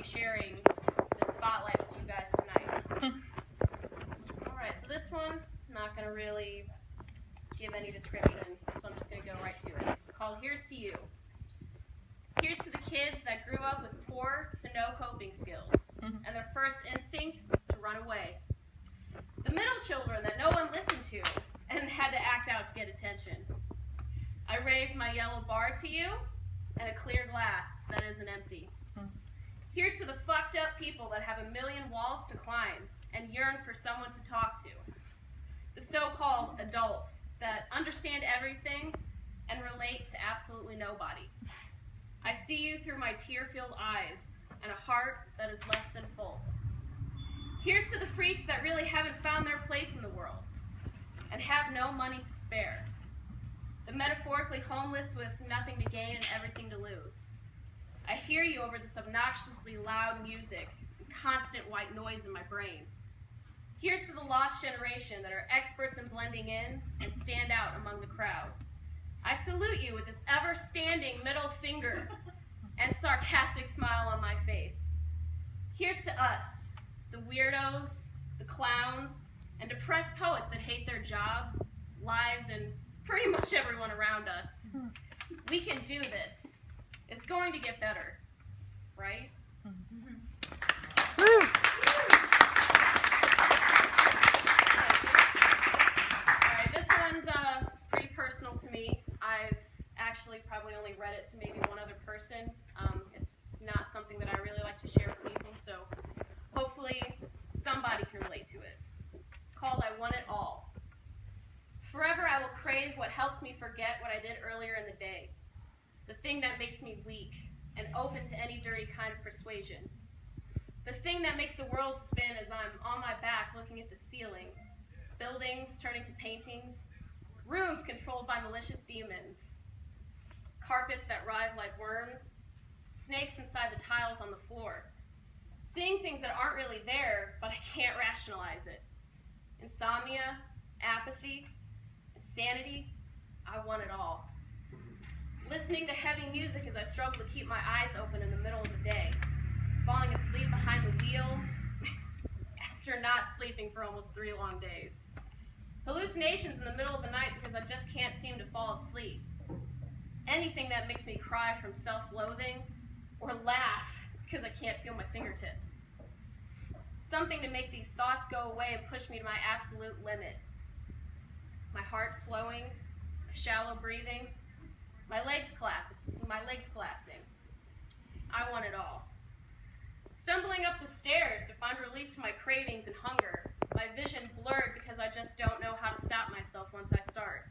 sharing the spotlight with you guys tonight. Alright, so this one, I'm not going to really give any description, so I'm just going to go right to it. It's called Here's to You. Here's to the kids that grew up with poor to no coping skills, and their first instinct was to run away. The middle children that no one listened to and had to act out to get attention. I raise my yellow bar to you and a clear glass that isn't empty. Here's to the fucked up people that have a million walls to climb and yearn for someone to talk to. The so-called adults that understand everything and relate to absolutely nobody. I see you through my tear-filled eyes and a heart that is less than full. Here's to the freaks that really haven't found their place in the world and have no money to spare. The metaphorically homeless with nothing to gain and everything to lose. I hear you over this obnoxiously loud music and constant white noise in my brain. Here's to the lost generation that are experts in blending in and stand out among the crowd. I salute you with this ever-standing middle finger and sarcastic smile on my face. Here's to us, the weirdos, the clowns, and depressed poets that hate their jobs, lives, and pretty much everyone around us. We can do this. It's going to get better, right? Alright, this one's pretty personal to me. I've actually probably only read it to maybe one other person. It's not something that I really like to share with people, so hopefully somebody can relate to it. It's called I Want It All. Forever I will crave what helps me forget what I did earlier in the day. The thing that makes me weak and open to any dirty kind of persuasion. The thing that makes the world spin as I'm on my back looking at the ceiling. Buildings turning to paintings. Rooms controlled by malicious demons. Carpets that writhe like worms. Snakes inside the tiles on the floor. Seeing things that aren't really there, but I can't rationalize it. Insomnia, apathy, insanity, I want it all. Listening to heavy music as I struggle to keep my eyes open in the middle of the day. Falling asleep behind the wheel after not sleeping for almost 3 long days. Hallucinations in the middle of the night because I just can't seem to fall asleep. Anything that makes me cry from self-loathing or laugh because I can't feel my fingertips. Something to make these thoughts go away and push me to my absolute limit. My heart slowing, shallow breathing, my legs collapsing. I want it all. Stumbling up the stairs to find relief to my cravings and hunger, my vision blurred because I just don't know how to stop myself once I start.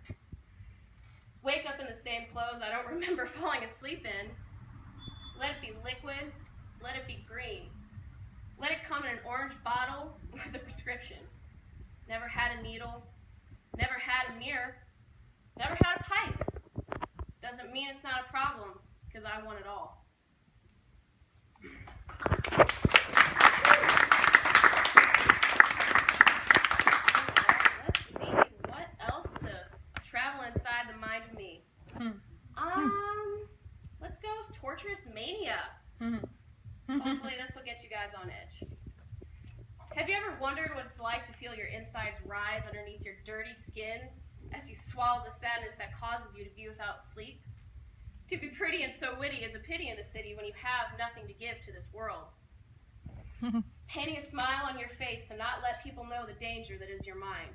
Wake up in the same clothes I don't remember falling asleep in. Let it be liquid, let it be green. Let it come in an orange bottle with a prescription. Never had a needle, never had a mirror, never had a pipe. Doesn't mean it's not a problem, because I want it all. Let's see, what else to travel inside the mind of me? Let's go with Torturous Mania. Hopefully this will get you guys on edge. Have you ever wondered what it's like to feel your insides writhe underneath your dirty skin as you swallow the sadness that causes you to be without sleep? To be pretty and so witty is a pity in the city when you have nothing to give to this world. Painting a smile on your face to not let people know the danger that is your mind.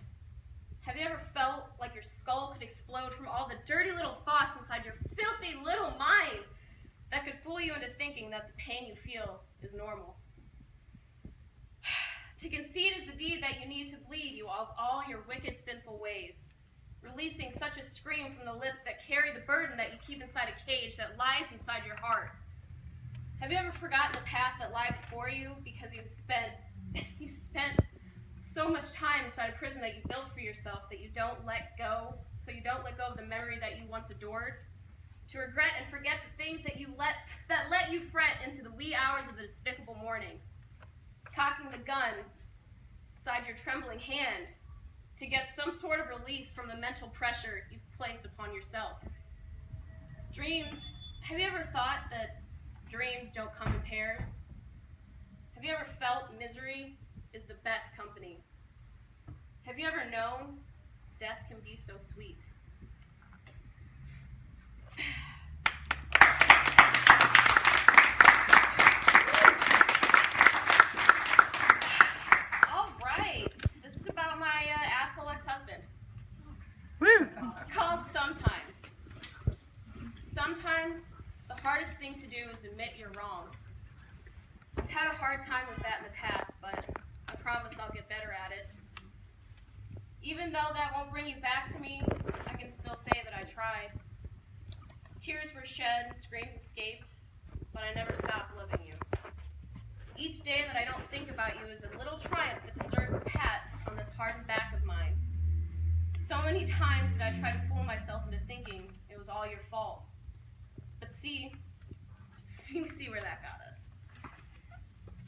Have you ever felt like your skull could explode from all the dirty little thoughts inside your filthy little mind that could fool you into thinking that the pain you feel is normal? To concede is the deed that you need to bleed you all your wicked, sinful ways, releasing such a scream from the lips that carry the burden that you keep inside a cage that lies inside your heart. Have you ever forgotten the path that lies before you because you spent so much time inside a prison that you built for yourself that you don't let go, so you don't let go of the memory that you once adored? To regret and forget the things that let you fret into the wee hours of the despicable morning. Cocking the gun inside your trembling hand to get some sort of release from the mental pressure you've placed upon yourself. Dreams. Have you ever thought that dreams don't come in pairs? misery is the best company. Have you ever known death can be so sweet? All right. This is about my asshole ex-husband. It's called Sometimes. Sometimes the hardest thing to do is admit you're wrong. I've had a hard time with that in the past, but I promise I'll get better at it. Even though that won't bring you back to me, I can still say that I tried. Tears were shed and screams escaped, but I never stopped loving you. Each day that I don't think about you is a little triumph that deserves a pat on this hardened back of mine. So many times did I try to fool myself into thinking it was all your fault. But see where that got us.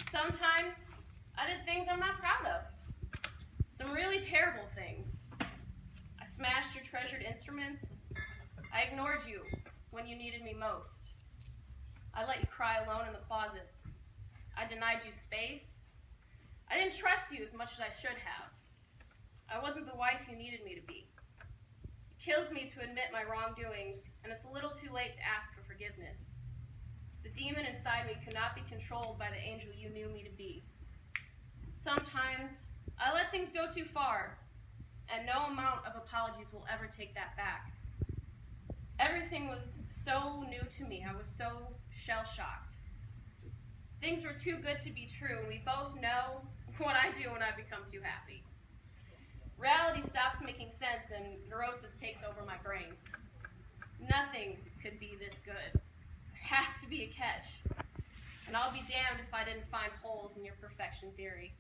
Sometimes I did things I'm not proud of. Some really terrible things. I smashed your treasured instruments. I ignored you when you needed me most. I let you cry alone in the closet. I denied you space. I didn't trust you as much as I should have. I wasn't the wife you needed me to be. It kills me to admit my wrongdoings, and it's a little too late to ask for forgiveness. The demon inside me could not be controlled by the angel you knew me to be. Sometimes I let things go too far, and no amount of apologies will ever take that back. Everything was so new to me. I was so shell-shocked. Things were too good to be true, and we both know what I do when I become too happy. Reality stops making sense, and neurosis takes over my brain. Nothing could be this good. There has to be a catch. And I'll be damned if I didn't find holes in your perfection theory.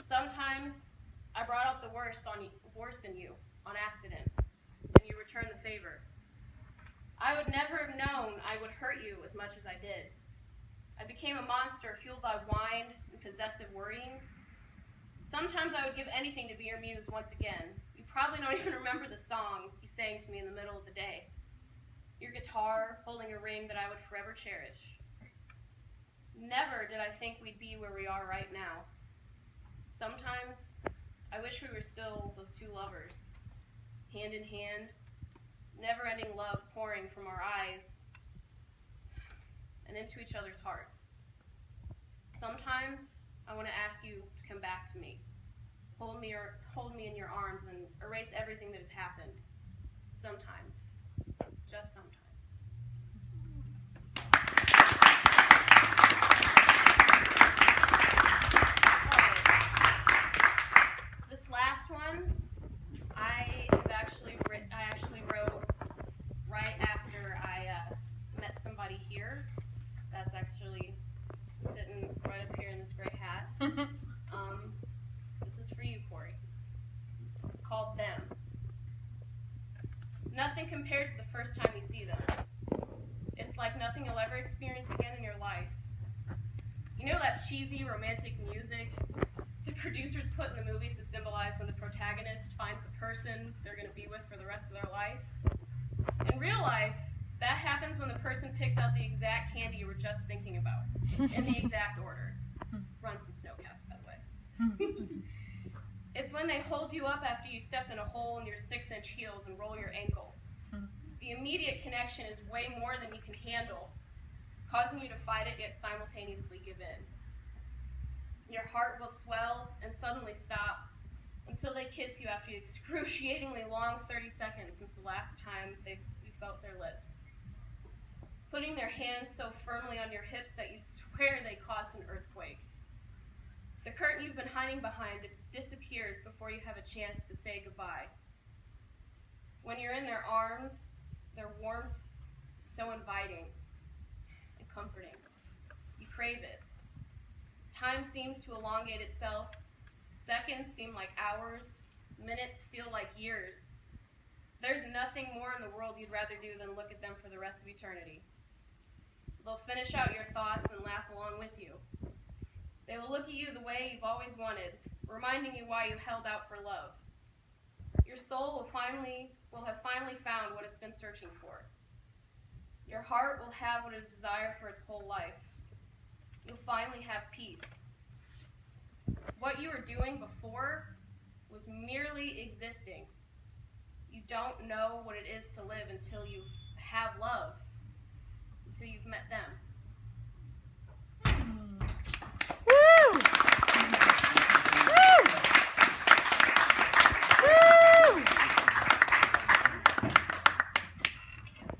Sometimes I brought out the worst in you on accident, and you returned the favor. I would never have known I would hurt you as much as I did. I became a monster fueled by wine and possessive worrying. Sometimes I would give anything to be your muse once again. You probably don't even remember the song you sang to me in the middle of the day. Your guitar holding a ring that I would forever cherish. Never did I think we'd be where we are right now. Sometimes I wish we were still those two lovers, hand in hand, never-ending love pouring from our eyes and into each other's hearts. Sometimes I want to ask you to come back to me. Hold me in your arms and erase everything that has happened. Sometimes. Just sometimes. Alright. This last one, I actually wrote right after I met somebody here. That's actually sitting right up here in this gray hat. This is for you, Corey. It's called Them. Nothing compares to the first time you see them. It's like nothing you'll ever experience again in your life. You know that cheesy romantic music the producers put in the movies to symbolize when the protagonist finds the person they're going to be with for the rest of their life? In real life, that happens when the person picks out the exact candy you were just thinking about, in the exact order. Run some snowcast, by the way. It's when they hold you up after you stepped in a hole in your 6-inch heels and roll your ankle. The immediate connection is way more than you can handle, causing you to fight it yet simultaneously give in. Your heart will swell and suddenly stop until they kiss you after the excruciatingly long 30 seconds since the last time you felt their lips. Putting their hands so firmly on your hips that you swear they caused an earthquake. The curtain you've been hiding behind disappears before you have a chance to say goodbye. When you're in their arms, their warmth is so inviting and comforting. You crave it. Time seems to elongate itself. Seconds seem like hours. Minutes feel like years. There's nothing more in the world you'd rather do than look at them for the rest of eternity. They'll finish out your thoughts and laugh along with you. They will look at you the way you've always wanted, reminding you why you held out for love. Your soul will have finally found what it's been searching for. Your heart will have what it has desired for its whole life. You'll finally have peace. What you were doing before was merely existing. You don't know what it is to live until you have love, until you've met them.